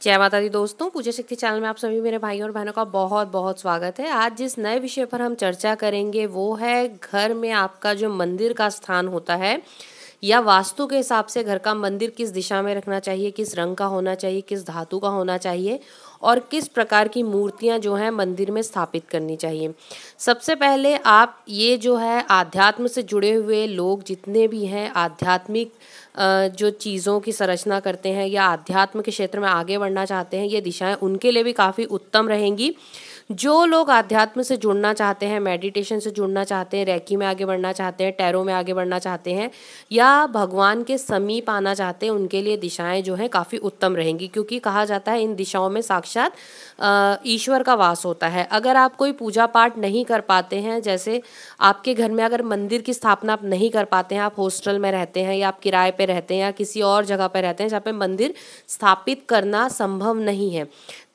जय माता दी दोस्तों, पूजा शक्ति चैनल में आप सभी मेरे भाइयों और बहनों का बहुत बहुत स्वागत है। आज जिस नए विषय पर हम चर्चा करेंगे वो है घर में आपका जो मंदिर का स्थान होता है या वास्तु के हिसाब से घर का मंदिर किस दिशा में रखना चाहिए, किस रंग का होना चाहिए, किस धातु का होना चाहिए और किस प्रकार की मूर्तियां जो हैं मंदिर में स्थापित करनी चाहिए। सबसे पहले आप ये जो है आध्यात्म से जुड़े हुए लोग जितने भी हैं, आध्यात्मिक जो चीज़ों की संरचना करते हैं या आध्यात्म के क्षेत्र में आगे बढ़ना चाहते हैं, ये दिशाएं उनके लिए भी काफ़ी उत्तम रहेंगी। जो लोग आध्यात्म से जुड़ना चाहते हैं, मेडिटेशन से जुड़ना चाहते हैं, रेकी में आगे बढ़ना चाहते हैं, टैरो में आगे बढ़ना चाहते हैं या भगवान के समीप आना चाहते हैं, उनके लिए दिशाएं जो हैं काफ़ी उत्तम रहेंगी, क्योंकि कहा जाता है इन दिशाओं में साक्षात ईश्वर का वास होता है। अगर आप कोई पूजा पाठ नहीं कर पाते हैं, जैसे आपके घर में अगर मंदिर की स्थापना आप नहीं कर पाते हैं, आप हॉस्टल में रहते हैं या आप किराए पे रहते हैं या किसी और जगह पे रहते हैं जहाँ पे मंदिर स्थापित करना संभव नहीं है,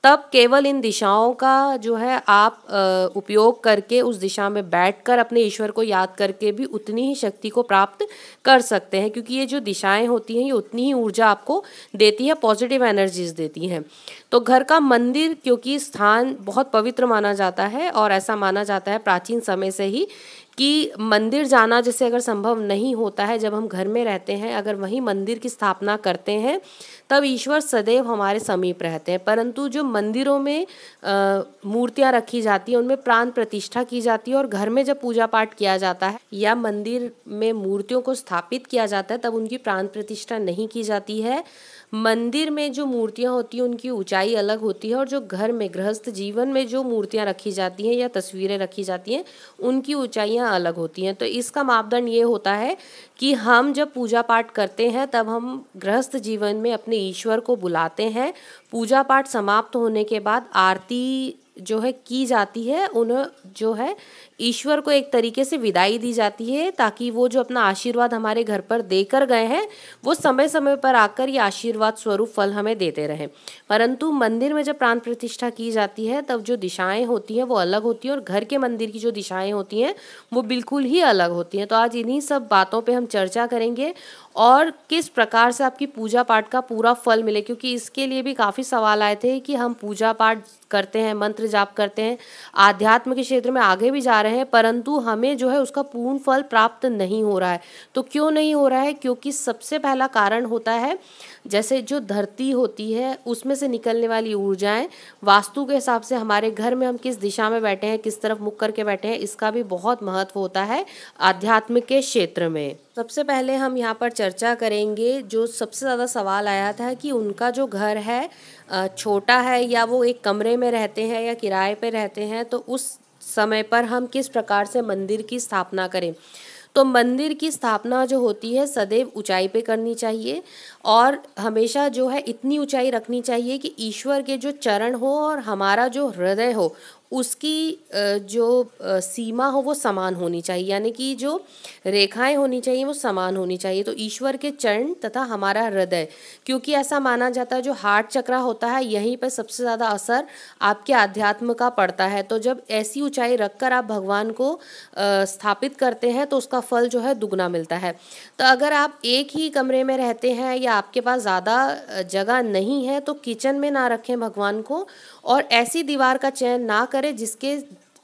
तब केवल इन दिशाओं का जो है आप उपयोग करके उस दिशा में बैठकर अपने ईश्वर को याद करके भी उतनी ही शक्ति को प्राप्त कर सकते हैं, क्योंकि ये जो दिशाएं होती हैं ये उतनी ही ऊर्जा आपको देती है, पॉजिटिव एनर्जीज देती हैं। तो घर का मंदिर क्योंकि स्थान बहुत पवित्र माना जाता है और ऐसा माना जाता है प्राचीन समय से ही कि मंदिर जाना जैसे अगर संभव नहीं होता है, जब हम घर में रहते हैं अगर वहीं मंदिर की स्थापना करते हैं तब ईश्वर सदैव हमारे समीप रहते हैं। परंतु जो मंदिरों में मूर्तियां रखी जाती हैं उनमें प्राण प्रतिष्ठा की जाती है और घर में जब पूजा पाठ किया जाता है या मंदिर में मूर्तियों को स्थापित किया जाता है तब उनकी प्राण प्रतिष्ठा नहीं की जाती है। मंदिर में जो मूर्तियां होती हैं उनकी ऊंचाई अलग होती है और जो घर में गृहस्थ जीवन में जो मूर्तियां रखी जाती हैं या तस्वीरें रखी जाती हैं उनकी ऊंचाइयां अलग होती हैं। तो इसका मापदंड ये होता है कि हम जब पूजा पाठ करते हैं तब हम गृहस्थ जीवन में अपने ईश्वर को बुलाते हैं। पूजा पाठ समाप्त होने के बाद आरती जो है की जाती है, उन्हें जो है ईश्वर को एक तरीके से विदाई दी जाती है ताकि वो जो अपना आशीर्वाद हमारे घर पर देकर गए हैं वो समय समय पर आकर ये आशीर्वाद स्वरूप फल हमें देते रहें। परंतु मंदिर में जब प्राण प्रतिष्ठा की जाती है तब जो दिशाएं होती हैं वो अलग होती हैं और घर के मंदिर की जो दिशाएं होती हैं वो बिल्कुल ही अलग होती हैं। तो आज इन्हीं सब बातों पे हम चर्चा करेंगे और किस प्रकार से आपकी पूजा पाठ का पूरा फल मिले, क्योंकि इसके लिए भी काफ़ी सवाल आए थे कि हम पूजा पाठ करते हैं, मंत्र जाप करते हैं, आध्यात्म के क्षेत्र में आगे भी जा रहे हैं, परंतु हमें जो है उसका पूर्ण फल प्राप्त नहीं हो रहा है। तो क्यों नहीं हो रहा है? क्योंकि सबसे पहला कारण होता है जैसे जो धरती होती है उसमें से निकलने वाली ऊर्जाएं, वास्तु के हिसाब से हमारे घर में हम किस दिशा में बैठे हैं, किस तरफ मुख करके बैठे हैं, इसका भी बहुत महत्व होता है आध्यात्म के क्षेत्र में। सबसे पहले हम यहाँ पर चर्चा करेंगे जो सबसे ज़्यादा सवाल आया था कि उनका जो घर है छोटा है या वो एक कमरे में रहते हैं या किराए पे रहते हैं, तो उस समय पर हम किस प्रकार से मंदिर की स्थापना करें। तो मंदिर की स्थापना जो होती है सदैव ऊंचाई पे करनी चाहिए और हमेशा जो है इतनी ऊंचाई रखनी चाहिए कि ईश्वर के जो चरण हो और हमारा जो हृदय हो उसकी जो सीमा हो वो समान होनी चाहिए, यानी कि जो रेखाएं होनी चाहिए वो समान होनी चाहिए। तो ईश्वर के चरण तथा हमारा हृदय, क्योंकि ऐसा माना जाता है जो हार्ट चक्र होता है यहीं पर सबसे ज़्यादा असर आपके अध्यात्म का पड़ता है। तो जब ऐसी ऊंचाई रखकर आप भगवान को स्थापित करते हैं तो उसका फल जो है दुगना मिलता है। तो अगर आप एक ही कमरे में रहते हैं या आपके पास ज़्यादा जगह नहीं है तो किचन में ना रखें भगवान को, और ऐसी दीवार का चयन ना करें जिसके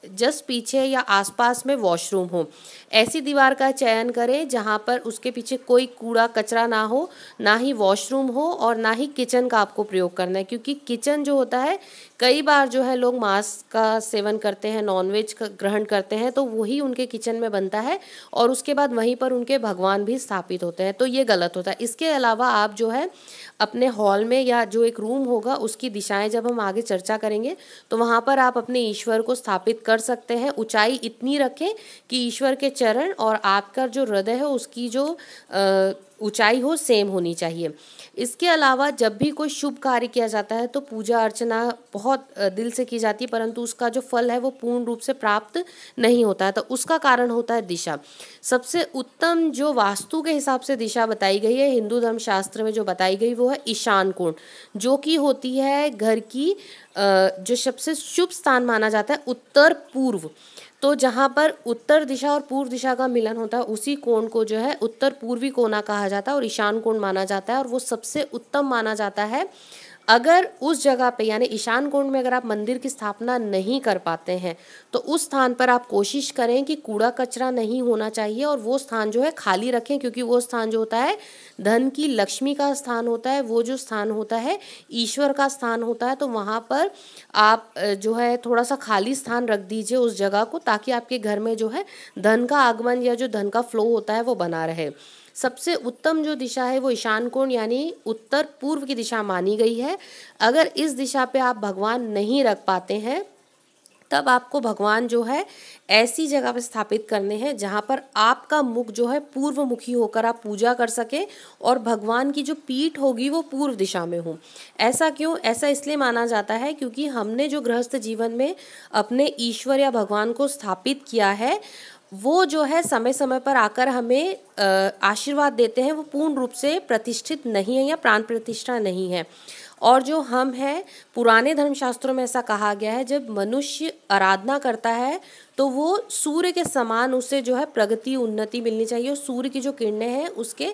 जस्ट पीछे या आसपास में वॉशरूम हो। ऐसी दीवार का चयन करें जहाँ पर उसके पीछे कोई कूड़ा कचरा ना हो, ना ही वॉशरूम हो और ना ही किचन का आपको प्रयोग करना है, क्योंकि किचन जो होता है कई बार जो है लोग मांस का सेवन करते हैं, नॉनवेज का ग्रहण करते हैं, तो वही उनके किचन में बनता है और उसके बाद वहीं पर उनके भगवान भी स्थापित होते हैं, तो ये गलत होता है। इसके अलावा आप जो है अपने हॉल में या जो एक रूम होगा उसकी दिशाएं जब हम आगे चर्चा करेंगे तो वहाँ पर आप अपने ईश्वर को स्थापित कर सकते हैं। ऊंचाई इतनी रखें कि ईश्वर के चरण और आपका जो हृदय है उसकी जो ऊंचाई हो सेम होनी चाहिए। इसके अलावा जब भी कोई शुभ कार्य किया जाता है तो पूजा अर्चना बहुत दिल से की जाती है, परंतु उसका जो फल है वो पूर्ण रूप से प्राप्त नहीं होता है। तो उसका कारण होता है दिशा। सबसे उत्तम जो वास्तु के हिसाब से दिशा बताई गई है हिंदू धर्म शास्त्र में, जो बताई गई वो है ईशान कोण, जो कि होती है घर की जो सबसे शुभ स्थान माना जाता है उत्तर पूर्व। तो जहाँ पर उत्तर दिशा और पूर्व दिशा का मिलन होता है उसी कोण को जो है उत्तर पूर्वी कोना कहा जाता है और ईशान कोण माना जाता है, और वो सबसे उत्तम माना जाता है अगर उस जगह पे यानी ईशान कोण में अगर आप मंदिर की स्थापना नहीं कर पाते हैं तो उस स्थान पर आप कोशिश करें कि कूड़ा कचरा नहीं होना चाहिए और वो स्थान जो है खाली रखें, क्योंकि वो स्थान जो होता है धन की लक्ष्मी का स्थान होता है, वो जो स्थान होता है ईश्वर का स्थान होता है। तो वहाँ पर आप जो है थोड़ा सा खाली स्थान रख दीजिए उस जगह को, ताकि आपके घर में जो है धन का आगमन या जो धन का फ्लो होता है वो बना रहे। सबसे उत्तम जो दिशा है वो ईशान कोण यानी उत्तर पूर्व की दिशा मानी गई है। अगर इस दिशा पे आप भगवान नहीं रख पाते हैं तब आपको भगवान जो है ऐसी जगह पे स्थापित करने हैं जहाँ पर आपका मुख जो है पूर्व मुखी होकर आप पूजा कर सकें और भगवान की जो पीठ होगी वो पूर्व दिशा में हो। ऐसा क्यों? ऐसा इसलिए माना जाता है क्योंकि हमने जो गृहस्थ जीवन में अपने ईश्वर या भगवान को स्थापित किया है वो जो है समय समय पर आकर हमें आशीर्वाद देते हैं, वो पूर्ण रूप से प्रतिष्ठित नहीं है या प्राण प्रतिष्ठा नहीं है। और जो हम हैं, पुराने धर्मशास्त्रों में ऐसा कहा गया है जब मनुष्य आराधना करता है तो वो सूर्य के समान उसे जो है प्रगति उन्नति मिलनी चाहिए और सूर्य की जो किरणें हैं उसके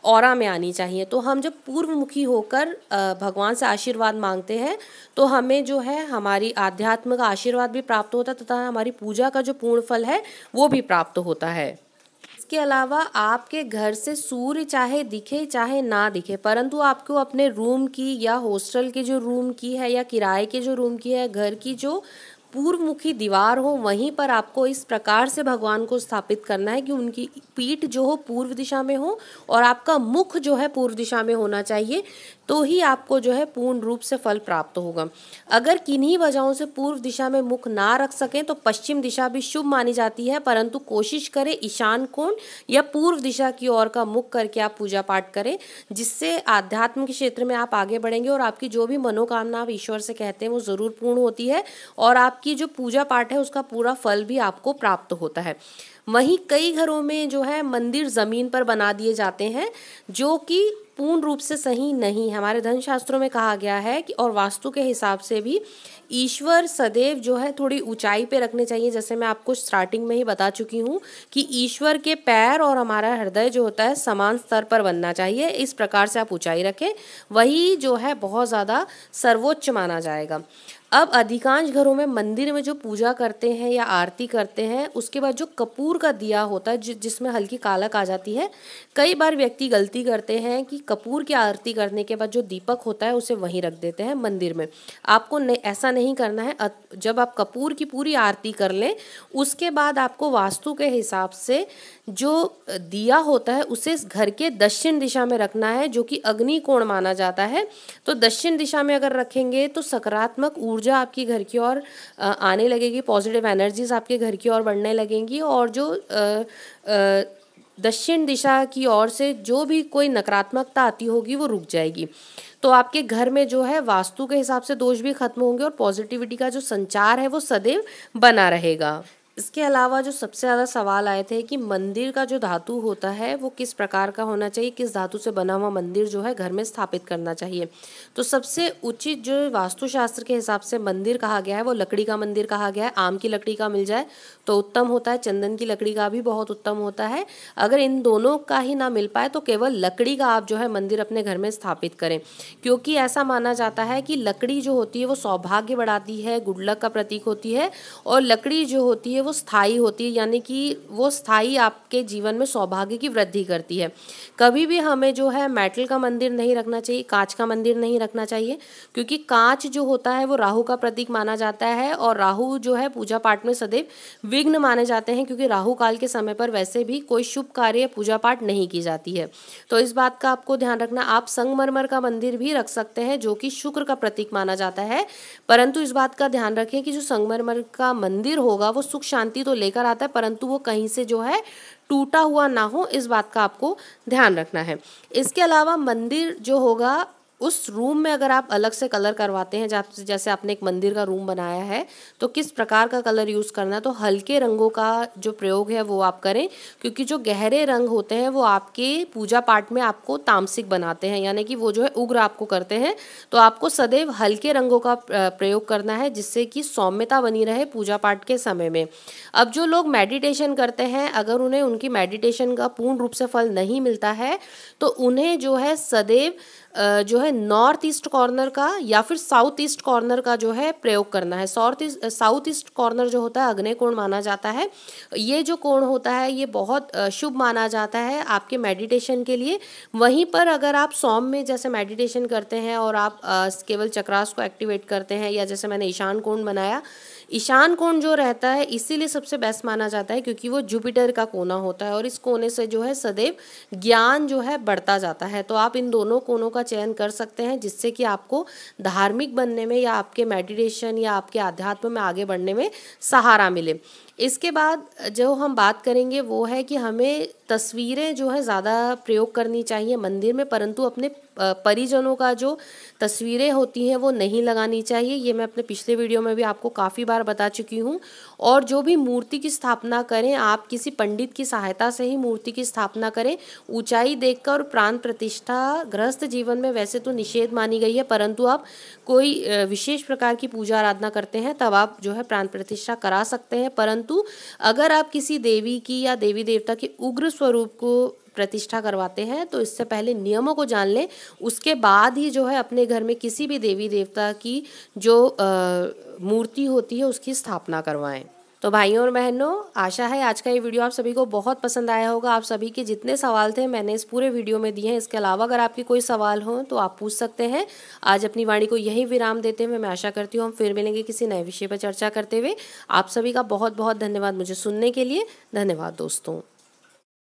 ऑरा में आनी चाहिए। तो हम जब पूर्वमुखी होकर भगवान से आशीर्वाद मांगते हैं तो हमें जो है हमारी आध्यात्म का आशीर्वाद भी प्राप्त होता है तथा हमारी पूजा का जो पूर्ण फल है वो भी प्राप्त होता है। इसके अलावा आपके घर से सूर्य चाहे दिखे चाहे ना दिखे, परंतु आपको अपने रूम की या हॉस्टल के जो रूम की है या किराए के जो रूम की है, घर की जो पूर्वमुखी दीवार हो वहीं पर आपको इस प्रकार से भगवान को स्थापित करना है कि उनकी पीठ जो हो पूर्व दिशा में हो और आपका मुख जो है पूर्व दिशा में होना चाहिए, तो ही आपको जो है पूर्ण रूप से फल प्राप्त होगा। अगर किन्हीं वजहों से पूर्व दिशा में मुख ना रख सकें तो पश्चिम दिशा भी शुभ मानी जाती है, परंतु कोशिश करें ईशान कोण या पूर्व दिशा की ओर का मुख करके आप पूजा पाठ करें, जिससे आध्यात्म के क्षेत्र में आप आगे बढ़ेंगे और आपकी जो भी मनोकामना आप ईश्वर से कहते हैं वो ज़रूर पूर्ण होती है और आपकी जो पूजा पाठ है उसका पूरा फल भी आपको प्राप्त होता है। वहीं कई घरों में जो है मंदिर ज़मीन पर बना दिए जाते हैं, जो कि पूर्ण रूप से सही नहीं। हमारे धर्मशास्त्रों में कहा गया है कि और वास्तु के हिसाब से भी ईश्वर सदैव जो है थोड़ी ऊंचाई पे रखने चाहिए। जैसे मैं आपको स्टार्टिंग में ही बता चुकी हूँ कि ईश्वर के पैर और हमारा हृदय जो होता है समान स्तर पर बनना चाहिए। इस प्रकार से आप ऊंचाई रखें, वही जो है बहुत ज़्यादा सर्वोच्च माना जाएगा। अब अधिकांश घरों में मंदिर में जो पूजा करते हैं या आरती करते हैं उसके बाद जो कपूर का दिया होता है जिसमें हल्की कालक आ जाती है, कई बार व्यक्ति गलती करते हैं कि कपूर की आरती करने के बाद जो दीपक होता है उसे वहीं रख देते हैं मंदिर में। आपको ऐसा नहीं करना है। जब आप कपूर की पूरी आरती कर लें उसके बाद आपको वास्तु के हिसाब से जो दिया होता है उसे घर के दक्षिण दिशा में रखना है, जो कि अग्नि कोण माना जाता है। तो दक्षिण दिशा में अगर रखेंगे तो सकारात्मक ऊर्जा आपकी घर की ओर आने लगेगी, पॉजिटिव एनर्जीज आपके घर की ओर बढ़ने लगेंगी और जो दक्षिण दिशा की ओर से जो भी कोई नकारात्मकता आती होगी वो रुक जाएगी। तो आपके घर में जो है वास्तु के हिसाब से दोष भी खत्म होंगे और पॉजिटिविटी का जो संचार है वो सदैव बना रहेगा। इसके अलावा जो सबसे ज़्यादा सवाल आए थे कि मंदिर का जो धातु होता है वो किस प्रकार का होना चाहिए, किस धातु से बना हुआ मंदिर जो है घर में स्थापित करना चाहिए। तो सबसे उचित जो वास्तुशास्त्र के हिसाब से मंदिर कहा गया है वो लकड़ी का मंदिर कहा गया है। आम की लकड़ी का मिल जाए तो उत्तम होता है, चंदन की लकड़ी का भी बहुत उत्तम होता है। अगर इन दोनों का ही ना मिल पाए तो केवल लकड़ी का आप जो है मंदिर अपने घर में स्थापित करें, क्योंकि ऐसा माना जाता है कि लकड़ी जो होती है वो सौभाग्य बढ़ाती है, गुड लक का प्रतीक होती है और लकड़ी जो होती है वो स्थायी होती है, यानी कि वो स्थायी आपके जीवन में सौभाग्य की वृद्धि करती है। कभी भी हमें जो है मेटल का मंदिर नहीं रखना चाहिए, कांच का मंदिर नहीं रखना चाहिए, क्योंकि कांच जो होता है वो राहु का प्रतीक माना जाता है और राहु जो है पूजा पाठ में सदैव विघ्न माने जाते हैं, क्योंकि राहु काल के समय पर वैसे भी कोई शुभ कार्य पूजा पाठ नहीं की जाती है। तो इस बात का आपको ध्यान रखना। आप संगमरमर का मंदिर भी रख सकते हैं जो कि शुक्र का प्रतीक माना जाता है, परंतु इस बात का ध्यान रखें कि जो संगमरमर का मंदिर होगा वो सुख शांति तो लेकर आता है, परंतु वो कहीं से जो है टूटा हुआ ना हो, इस बात का आपको ध्यान रखना है। इसके अलावा मंदिर जो होगा उस रूम में अगर आप अलग से कलर करवाते हैं, जैसे आपने एक मंदिर का रूम बनाया है तो किस प्रकार का कलर यूज़ करना है, तो हल्के रंगों का जो प्रयोग है वो आप करें, क्योंकि जो गहरे रंग होते हैं वो आपके पूजा पाठ में आपको तामसिक बनाते हैं, यानी कि वो जो है उग्र आपको करते हैं। तो आपको सदैव हल्के रंगों का प्रयोग करना है जिससे कि सौम्यता बनी रहे पूजा पाठ के समय में। अब जो लोग मेडिटेशन करते हैं, अगर उन्हें उनकी मेडिटेशन का पूर्ण रूप से फल नहीं मिलता है तो उन्हें जो है सदैव जो है नॉर्थ ईस्ट कॉर्नर का या फिर साउथ ईस्ट कॉर्नर का जो है प्रयोग करना है। साउथ ईस्ट कॉर्नर जो होता है आग्नेय कोण माना जाता है। ये जो कोण होता है ये बहुत शुभ माना जाता है आपके मेडिटेशन के लिए। वहीं पर अगर आप सौम में जैसे मेडिटेशन करते हैं और आप केवल चक्रास को एक्टिवेट करते हैं, या जैसे मैंने ईशान कोण बनाया, ईशान कोण जो रहता है इसीलिए सबसे बेस्ट माना जाता है क्योंकि वो जुपिटर का कोना होता है और इस कोने से जो है सदैव ज्ञान जो है बढ़ता जाता है। तो आप इन दोनों कोनों का चयन कर सकते हैं जिससे कि आपको धार्मिक बनने में या आपके मेडिटेशन या आपके अध्यात्म में आगे बढ़ने में सहारा मिले। इसके बाद जो हम बात करेंगे वो है कि हमें तस्वीरें जो है ज़्यादा प्रयोग करनी चाहिए मंदिर में, परंतु अपने परिजनों का जो तस्वीरें होती हैं वो नहीं लगानी चाहिए। ये मैं अपने पिछले वीडियो में भी आपको काफ़ी बार बता चुकी हूँ। और जो भी मूर्ति की स्थापना करें आप किसी पंडित की सहायता से ही मूर्ति की स्थापना करें। ऊंचाई देखकर और प्राण प्रतिष्ठा गृहस्थ जीवन में वैसे तो निषेध मानी गई है, परंतु आप कोई विशेष प्रकार की पूजा आराधना करते हैं तब आप जो है प्राण प्रतिष्ठा करा सकते हैं। परंतु अगर आप किसी देवी की या देवी देवता के उग्र स्वरूप को प्रतिष्ठा करवाते हैं तो इससे पहले नियमों को जान लें, उसके बाद ही जो है अपने घर में किसी भी देवी देवता की जो मूर्ति होती है उसकी स्थापना करवाएं। तो भाइयों और बहनों, आशा है आज का ये वीडियो आप सभी को बहुत पसंद आया होगा। आप सभी के जितने सवाल थे मैंने इस पूरे वीडियो में दिए हैं। इसके अलावा अगर आपके कोई सवाल हो तो आप पूछ सकते हैं। आज अपनी वाणी को यही विराम देते हुए मैं आशा करती हूँ हम फिर मिलेंगे किसी नए विषय पर चर्चा करते हुए। आप सभी का बहुत बहुत धन्यवाद मुझे सुनने के लिए। धन्यवाद दोस्तों।